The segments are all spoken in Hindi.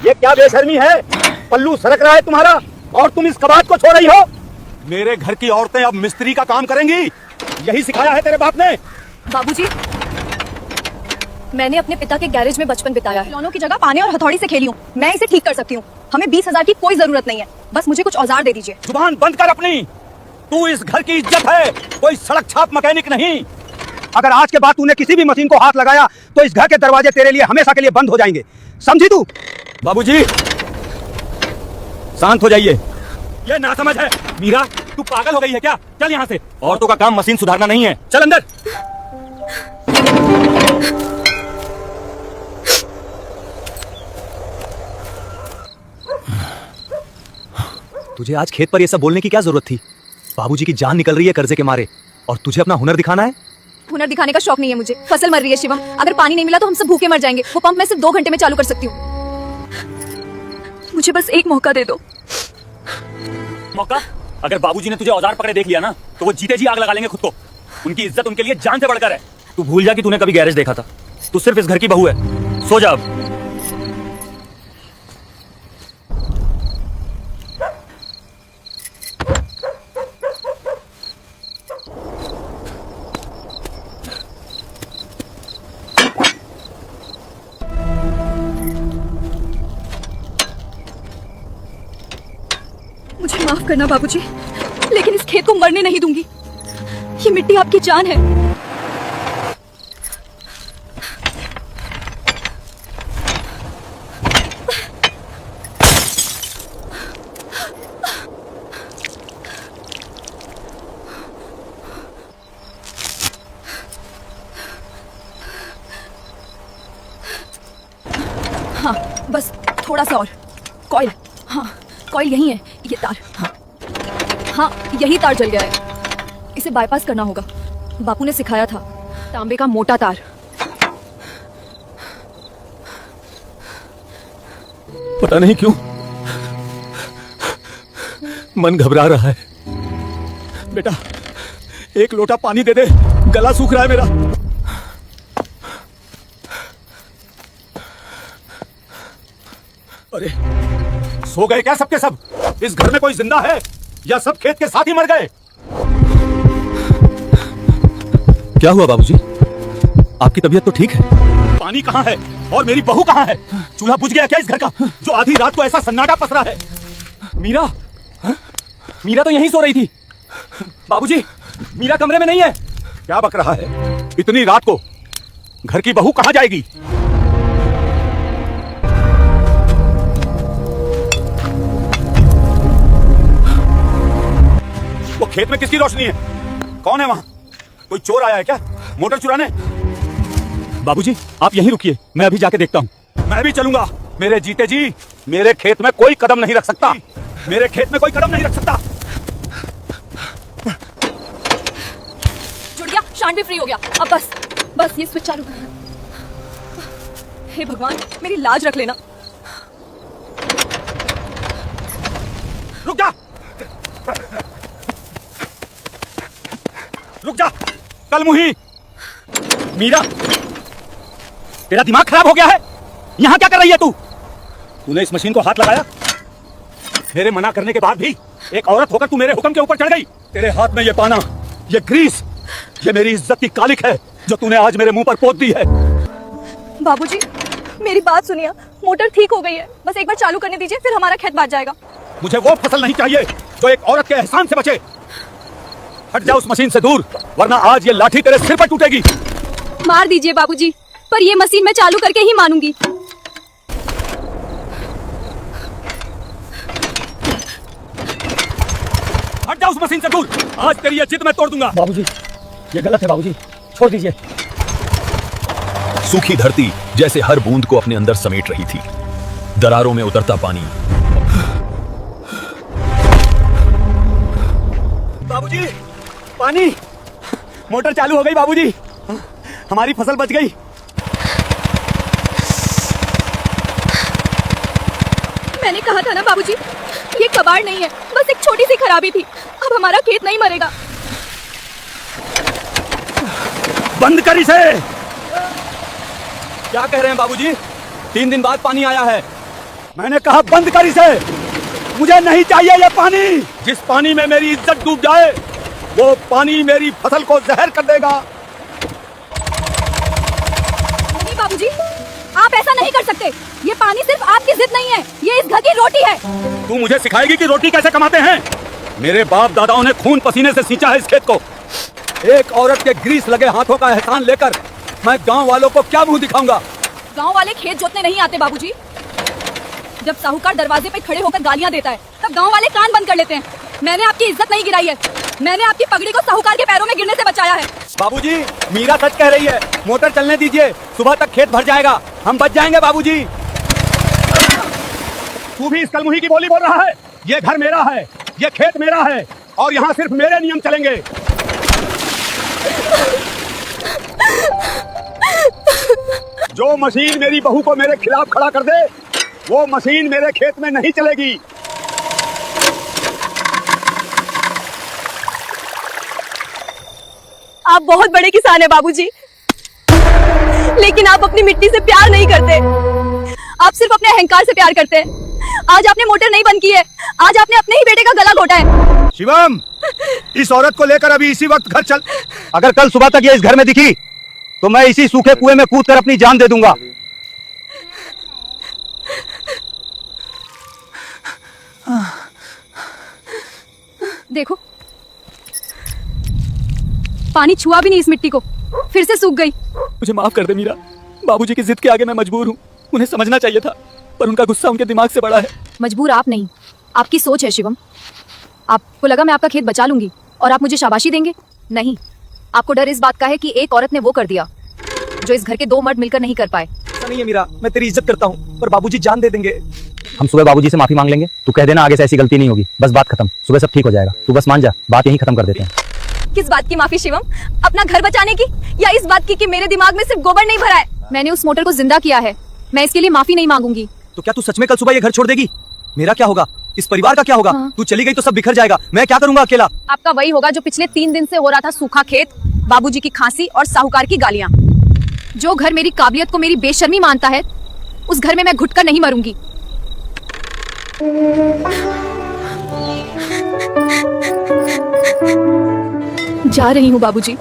ये क्या बेशर्मी है? पल्लू सरक रहा है तुम्हारा और तुम इस कबाड़ को छोड़ रही हो। मेरे घर की औरतें अब मिस्त्री का काम करेंगी, यही सिखाया है तेरे बाप ने? बाबूजी, मैंने अपने पिता के गैरेज में बचपन बिताया है। खिलौनों की जगह पाने और हथौड़ी से खेली हूँ। मैं इसे ठीक कर सकती हूँ। हमें 20,000 की कोई जरूरत नहीं है, बस मुझे कुछ औजार दे दीजिए। जुबान बंद कर अपनी। तू इस घर की इज्जत है, कोई सड़क छाप मैकेनिक नहीं। अगर आज के बाद तूने किसी भी मशीन को हाथ लगाया तो इस घर के दरवाजे तेरे लिए हमेशा के लिए बंद हो जाएंगे, समझी तू? बाबूजी, शांत हो जाइए। ये नासमझ है। मीरा, तू पागल हो गई है क्या? चल यहाँ से। औरतों का काम मशीन सुधारना नहीं है, चल अंदर। तुझे आज खेत पर ये सब बोलने की क्या जरूरत थी? बाबूजी की जान निकल रही है कर्जे के मारे और तुझे अपना हुनर दिखाना है? हुनर दिखाने का शौक नहीं है मुझे। फसल मर रही है शिवम, अगर पानी नहीं मिला तो हम सब भूखे मर जाएंगे। वो पंप मैं सिर्फ 2 घंटे में चालू कर सकती हूँ। मुझे बस एक मौका दे दो। मौका? अगर बाबूजी ने तुझे औजार पकड़े देख लिया ना तो वो जीते जी आग लगा लेंगे खुद को। उनकी इज्जत उनके लिए जान से बढ़कर है। तू भूल जा कि तूने कभी गैरेज देखा था। तू सिर्फ इस घर की बहू है। सो जा अब। मुझे माफ करना बाबूजी, लेकिन इस खेत को मरने नहीं दूंगी। ये मिट्टी आपकी जान है। हाँ, बस थोड़ा सा और। कॉइल, हाँ कॉइल यही है। ये तार, हाँ यही तार जल गया है। इसे बाईपास करना होगा। बापू ने सिखाया था, तांबे का मोटा तार। पता नहीं क्यों मन घबरा रहा है। बेटा, एक लोटा पानी दे दे, गला सूख रहा है मेरा। अरे, सो गए क्या सबके सब? इस घर में कोई जिंदा है या सब खेत के साथ ही मर गए? क्या हुआ बाबूजी? आपकी तबीयत तो ठीक है? पानी कहाँ है और मेरी बहू कहाँ है? चूल्हा बुझ गया क्या इस घर का, जो आधी रात को ऐसा सन्नाटा पसरा है? मीरा, मीरा तो यहीं सो रही थी। बाबूजी, मीरा कमरे में नहीं है। क्या बक रहा है? इतनी रात को घर की बहू कहाँ जाएगी? वो खेत में किसकी रोशनी है? कौन है वहां? कोई चोर आया है क्या मोटर चुराने? बाबूजी, आप यहीं रुकिए, मैं अभी जाके देखता हूँ। मैं भी चलूंगा। मेरे जीते जी मेरे खेत में कोई कदम नहीं रख सकता। मेरे खेत में कोई कदम नहीं रख सकता। जुड़ गया, शांत भी फ्री हो गया। अब बस ये स्विच चालू कर। हे भगवान, मेरी लाज रख लेना। रुक जा, रुक जा, कल मुही। मीरा, तेरा दिमाग खराब हो गया है? यहां क्या कर रही है तू? तूने इस मशीन को हाथ लगाया? मेरे मना करने के बाद भी एक औरत होकर तू मेरे हुक्म के ऊपर चढ़ गई। तेरे हाथ में ये पाना, ये ग्रीस, ये मेरी इज्जत की कालिक है जो तूने आज मेरे मुंह पर पोत दी है। बाबूजी, मेरी बात सुनिए। मोटर ठीक हो गई है, बस एक बार चालू करने दीजिए, फिर हमारा खेत बाज जाएगा। मुझे वो फसल नहीं चाहिए जो एक औरत के एहसान से बचे। हट जा उस मशीन से दूर, वरना आज ये लाठी तेरे सिर पर टूटेगी। मार दीजिए बाबूजी, पर ये मशीन मैं चालू करके ही मानूंगी। हट जा उस मशीन से दूर, आज तेरी ये जिद मैं तोड़ दूंगा। बाबूजी, ये गलत है बाबूजी, छोड़ दीजिए। सूखी धरती जैसे हर बूंद को अपने अंदर समेट रही थी। दरारों में उतरता पानी। बाबूजी, पानी। मोटर चालू हो गई बाबूजी, हमारी फसल बच गई। मैंने कहा था ना बाबूजी, ये कबाड़ नहीं है, बस एक छोटी सी खराबी थी। अब हमारा खेत नहीं मरेगा। बंद कर इसे। क्या कह रहे हैं बाबूजी? 3 दिन बाद पानी आया है। मैंने कहा बंद कर इसे। मुझे नहीं चाहिए ये पानी। जिस पानी में मेरी इज्जत डूब जाए वो पानी मेरी फसल को जहर कर देगा। नहीं बाबूजी, आप ऐसा नहीं कर सकते। ये पानी सिर्फ आपकी जिद नहीं है, ये इस घर की रोटी है। तू मुझे सिखाएगी कि रोटी कैसे कमाते हैं? मेरे बाप दादाओं ने खून पसीने से सींचा है इस खेत को। एक औरत के ग्रीस लगे हाथों का एहसान लेकर मैं गांव वालों को क्या मुंह दिखाऊंगा? गांव वाले खेत जोतने नहीं आते बाबूजी। जब साहूकार दरवाजे पे खड़े होकर गालियां देता है तब गांव वाले कान बंद कर लेते हैं। मैंने आपकी इज्जत नहीं गिराई है, मैंने आपकी पगड़ी को साहूकार के पैरों में गिरने से बचाया है। बाबूजी, मीरा सच कह रही है। मोटर चलने दीजिए, सुबह तक खेत भर जाएगा, हम बच जाएंगे। बाबूजी, तू भी इस कलमुही की बोली बोल रहा है? ये घर मेरा है, ये खेत मेरा है और यहाँ सिर्फ मेरे नियम चलेंगे। जो मशीन मेरी बहू को मेरे खिलाफ खड़ा कर दे वो मशीन मेरे खेत में नहीं चलेगी। आप बहुत बड़े किसान हैं बाबूजी, लेकिन आप अपनी मिट्टी से प्यार नहीं करते। आप सिर्फ अपने अहंकार से प्यार करते हैं। आज आपने मोटर नहीं बंद की है, आज आपने अपने ही बेटे का गला घोटा है। शिवम, इस औरत को लेकर अभी इसी वक्त घर चल। अगर कल सुबह तक ये इस घर में दिखी तो मैं इसी सूखे कुएं में कूद कर अपनी जान दे दूंगा। देखो, पानी छुआ भी नहीं इस मिट्टी को, फिर से सूख गई। मुझे माफ कर दे मीरा, बाबूजी की जिद के आगे मैं मजबूर हूँ। उन्हें समझना चाहिए था, पर उनका गुस्सा उनके दिमाग से बड़ा है। मजबूर आप नहीं, आपकी सोच है शिवम। आपको लगा मैं आपका खेत बचा लूंगी और आप मुझे शाबाशी देंगे? नहीं, आपको डर इस बात का है कि एक औरत ने वो कर दिया जो इस घर के दो मर्द मिलकर नहीं कर पाए। ऐसा नहीं है मीरा, मैं तेरी इज्जत करता हूँ, पर बाबूजी जान दे देंगे। हम सुबह बाबूजी से माफी मांग लेंगे। तू कह देना आगे से ऐसी गलती नहीं होगी, बस बात खत्म। सुबह सब ठीक हो जाएगा, तू बस मान जा, बात यहीं खत्म कर देते हैं। किस बात की माफी शिवम? अपना घर बचाने की या इस बात की कि मेरे दिमाग में सिर्फ गोबर नहीं भरा है? मैंने उस मोटर को जिंदा किया है, मैं इसके लिए माफी नहीं मांगूंगी। तो क्या तू सच में कल सुबह ये घर छोड़ देगी? मेरा क्या होगा? इस परिवार का क्या होगा? हाँ। तू चली गई तो सब बिखर जाएगा, मैं क्या करूंगा अकेला? आपका वही होगा जो पिछले 3 दिन से हो रहा था, सूखा खेत, बाबूजी की खांसी और साहूकार की गालियां। जो घर मेरी काबिलियत को मेरी बेशर्मी मानता है, उस घर में मैं घुटकर नहीं मरूंगी। जा रही हूँ बाबूजी,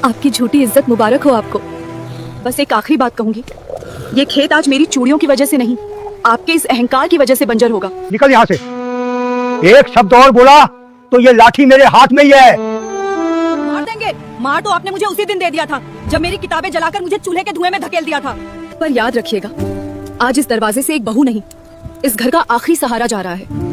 आपकी झूठी इज्जत मुबारक हो आपको। बस एक आखिरी बात कहूंगी, ये खेत आज मेरी चूड़ियों की वजह से नहीं, आपके इस अहंकार की वजह से बंजर होगा। निकल यहाँ से। एक शब्द और बोला तो ये लाठी मेरे हाथ में ही है। मार देंगे। मार तो आपने मुझे उसी दिन दे दिया था जब मेरी किताबें जलाकर मुझे चूल्हे के धुएं में धकेल दिया था। पर याद रखिएगा, आज इस दरवाजे से एक बहू नहीं, इस घर का आखिरी सहारा जा रहा है।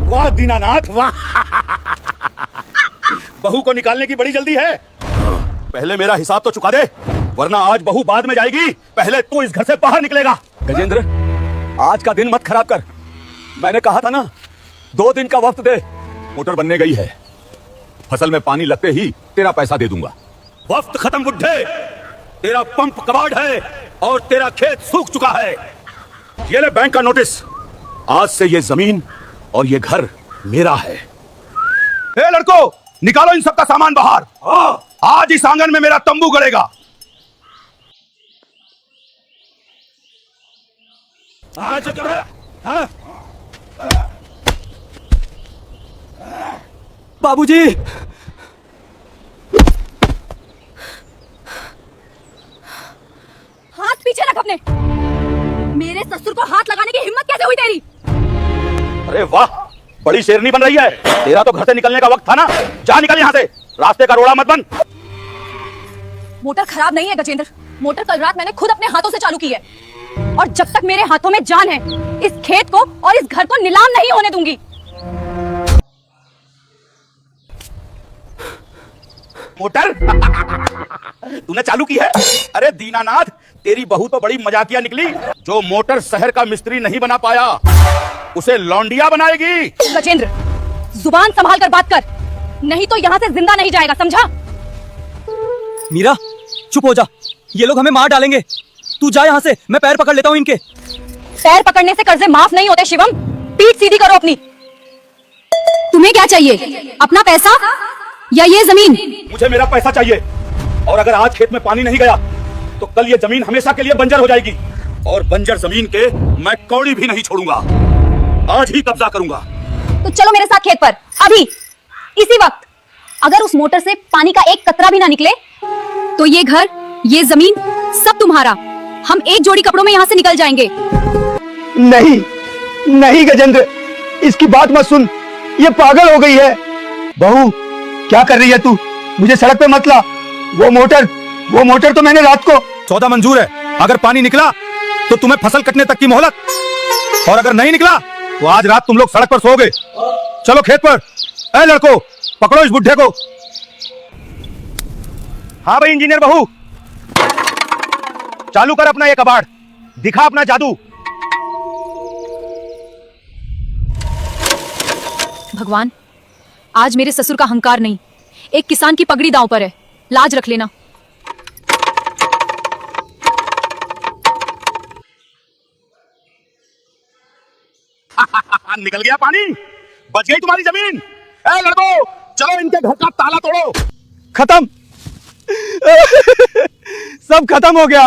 वाह दीनानाथ, वाह। बहू को निकालने की बड़ी जल्दी है। पहले मेरा हिसाब तो चुका दे, वरना आज बहू बाद में जाएगी, पहले तू इस घर से बाहर निकलेगा। गजेंद्र, आज का दिन मत खराब कर। मैंने कहा था ना, 2 दिन का वक्त दे। मोटर बनने गई है, फसल में पानी लगते ही तेरा पैसा दे दूंगा। वक्त खत्म बुड्ढे, तेरा पंप कबाड़ है और तेरा खेत सूख चुका है। ये ले बैंक का नोटिस, आज से ये जमीन और ये घर मेरा है। ए लड़को, निकालो इन सब का सामान बाहर। आज इस आंगन में मेरा तंबू गड़ेगा। आज बाबूजी, हाथ पीछे रख अपने। मेरे ससुर को हाथ लगाने की हिम्मत कैसे हुई तेरी? अरे वाह, बड़ी शेरनी बन रही है। तेरा तो घर से निकलने का वक्त था ना, जा निकल यहाँ से, रास्ते का रोड़ा मत बन। मोटर खराब नहीं है गजेंद्र, मोटर कल रात मैंने खुद अपने हाथों से चालू की है, और जब तक मेरे हाथों में जान है, इस खेत को और इस घर को नीलाम नहीं होने दूंगी। मोटर तूने चालू की है? अरे दीनानाथ, तेरी बहू तो बड़ी मजाकिया निकली। जो मोटर शहर का मिस्त्री नहीं बना पाया, उसे लौंडिया बनाएगी। गजेंद्र, जुबान संभाल कर बात कर, नहीं तो यहाँ से जिंदा नहीं जाएगा, समझा? मीरा चुप हो जा, ये लोग हमें मार डालेंगे। तू जा यहाँ से, मैं पैर पकड़ लेता हूँ इनके। पैर पकड़ने से कर्जे माफ नहीं होते शिवम, पीठ सीधी करो अपनी। तुम तुम्हें क्या चाहिए, अपना पैसा या ये जमीन? मुझे मेरा पैसा चाहिए, और अगर आज खेत में पानी नहीं गया तो कल ये जमीन हमेशा के लिए बंजर हो जाएगी, और बंजर जमीन के मैं कौड़ी भी नहीं छोड़ूंगा। आज ही कब्जा करूंगा। तो चलो मेरे साथ खेत पर, अभी, इसी वक्त। अगर उस मोटर से पानी का एक कतरा भी ना निकले तो ये घर, ये जमीन सब तुम्हारा। हम एक जोड़ी कपड़ों में यहाँ से निकल जाएंगे। नहीं नहीं गजेंद्र, इसकी बात मत सुन, ये पागल हो गई है। बहू, क्या कर रही है तू? मुझे सड़क पे मत ला। वो मोटर तो मैंने रात को। सौदा मंजूर है, अगर पानी निकला तो तुम्हें फसल कटने तक की मोहलत, और अगर नहीं निकला तो आज रात तुम लोग सड़क पर सोओगे। चलो खेत पर। ए लड़को, पकड़ो इस बुढ़े को। हाँ भाई इंजीनियर बहू, चालू कर अपना ये कबाड़, दिखा अपना जादू। भगवान, आज मेरे ससुर का अहंकार नहीं, एक किसान की पगड़ी दांव पर है, लाज रख लेना। निकल गया पानी, बच गई तुम्हारी जमीन। ए लड़को, चलो इनके घर का ताला तोड़ो। खत्म। सब खत्म हो गया।